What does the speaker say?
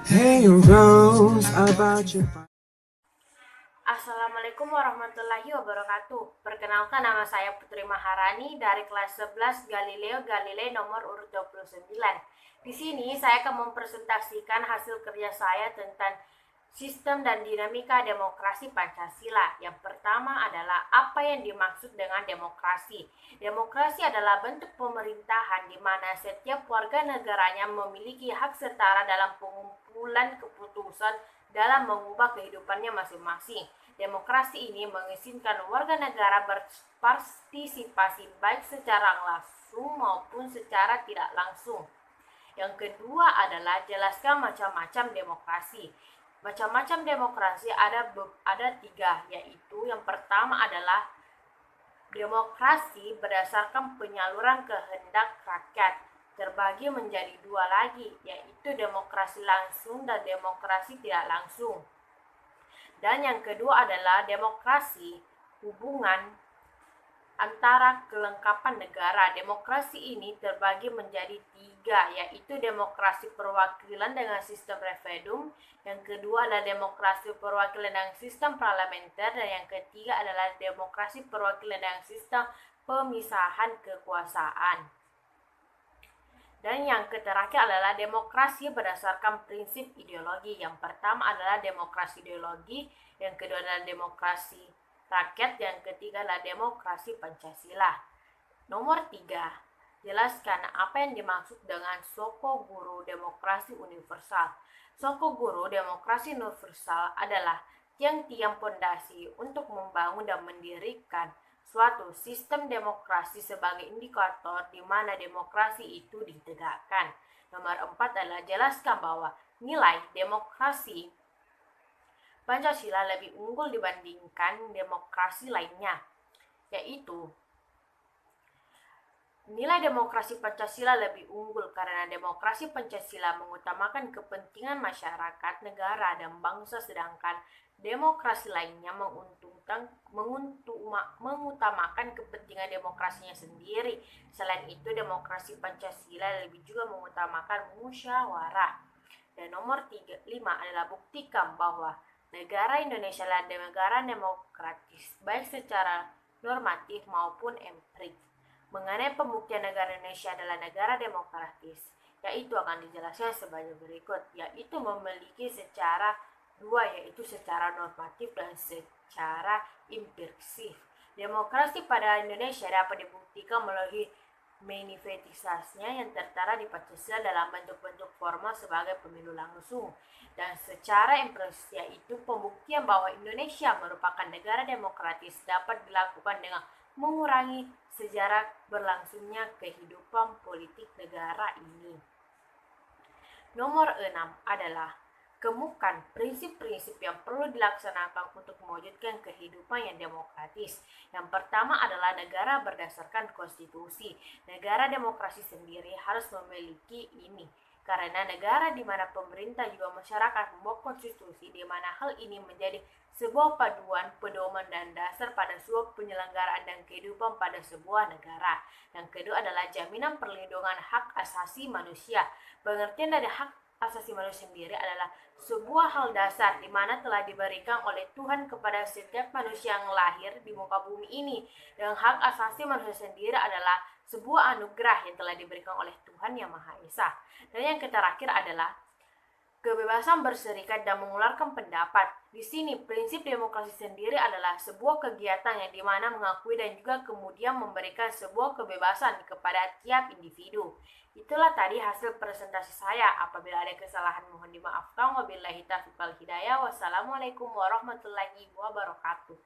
Hey Rose, about your Assalamualaikum warahmatullahi wabarakatuh. Perkenalkan, nama saya Putri Maharani dari kelas 11 Galileo Galilei nomor urut 29. Di sini saya akan mempresentasikan hasil kerja saya tentang sistem dan dinamika demokrasi Pancasila. Yang pertama adalah apa yang dimaksud dengan demokrasi. Demokrasi adalah bentuk pemerintahan di mana setiap warga negaranya memiliki hak setara dalam pengumpulan keputusan dalam mengubah kehidupannya masing-masing. Demokrasi ini mengizinkan warga negara berpartisipasi baik secara langsung maupun secara tidak langsung. Yang kedua adalah jelaskan macam-macam demokrasi. Macam-macam demokrasi ada tiga, yaitu yang pertama adalah demokrasi berdasarkan penyaluran kehendak rakyat, terbagi menjadi dua lagi, yaitu demokrasi langsung dan demokrasi tidak langsung. Dan yang kedua adalah demokrasi hubungan antara kelengkapan negara. Demokrasi ini terbagi menjadi tiga, yaitu demokrasi perwakilan dengan sistem referendum, yang kedua adalah demokrasi perwakilan dengan sistem parlementer, dan yang ketiga adalah demokrasi perwakilan dengan sistem pemisahan kekuasaan. Dan yang terakhir adalah demokrasi berdasarkan prinsip ideologi. Yang pertama adalah demokrasi ideologi, yang kedua adalah demokrasi rakyat, yang ketiga adalah demokrasi Pancasila. Nomor 3, jelaskan apa yang dimaksud dengan Soko Guru Demokrasi Universal. Soko Guru Demokrasi Universal adalah tiang-tiang pondasi untuk membangun dan mendirikan suatu sistem demokrasi sebagai indikator di mana demokrasi itu ditegakkan. Nomor 4 adalah jelaskan bahwa nilai demokrasi Pancasila lebih unggul dibandingkan demokrasi lainnya, yaitu nilai demokrasi Pancasila lebih unggul karena demokrasi Pancasila mengutamakan kepentingan masyarakat, negara, dan bangsa, sedangkan demokrasi lainnya mengutamakan kepentingan demokrasinya sendiri. Selain itu, demokrasi Pancasila lebih juga mengutamakan musyawarah. Dan nomor 5 adalah buktikan bahwa negara Indonesia adalah negara demokratis, baik secara normatif maupun empirik. Mengenai pembuktian negara Indonesia adalah negara demokratis, yaitu akan dijelaskan sebagai berikut, yaitu memiliki secara dua, yaitu secara normatif dan secara empirisif. Demokrasi pada Indonesia dapat dibuktikan melalui manifestasinya yang tertera di Pancasila dalam bentuk-bentuk formal sebagai pemilu langsung, dan secara empiris, yaitu pembuktian bahwa Indonesia merupakan negara demokratis dapat dilakukan dengan mengurangi sejarah berlangsungnya kehidupan politik negara ini. Nomor 6 adalah kemukan prinsip-prinsip yang perlu dilaksanakan untuk mewujudkan kehidupan yang demokratis. Yang pertama adalah negara berdasarkan konstitusi. Negara demokrasi sendiri harus memiliki ini, karena negara di mana pemerintah juga masyarakat membuat konstitusi, di mana hal ini menjadi sebuah paduan, pedoman, dan dasar pada sebuah penyelenggaraan dan kehidupan pada sebuah negara. Yang kedua adalah jaminan perlindungan hak asasi manusia. Pengertian dari hak asasi manusia sendiri adalah sebuah hal dasar di mana telah diberikan oleh Tuhan kepada setiap manusia yang lahir di muka bumi ini. Dan hak asasi manusia sendiri adalah sebuah anugerah yang telah diberikan oleh Tuhan Yang Maha Esa. Dan yang terakhir adalah kebebasan berserikat dan mengeluarkan pendapat. Di sini prinsip demokrasi sendiri adalah sebuah kegiatan yang dimana mengakui dan juga kemudian memberikan sebuah kebebasan kepada tiap individu. Itulah tadi hasil presentasi saya. Apabila ada kesalahan mohon dimaafkan. Wabillahi taufiq wal hidayah. Wassalamualaikum warahmatullahi wabarakatuh.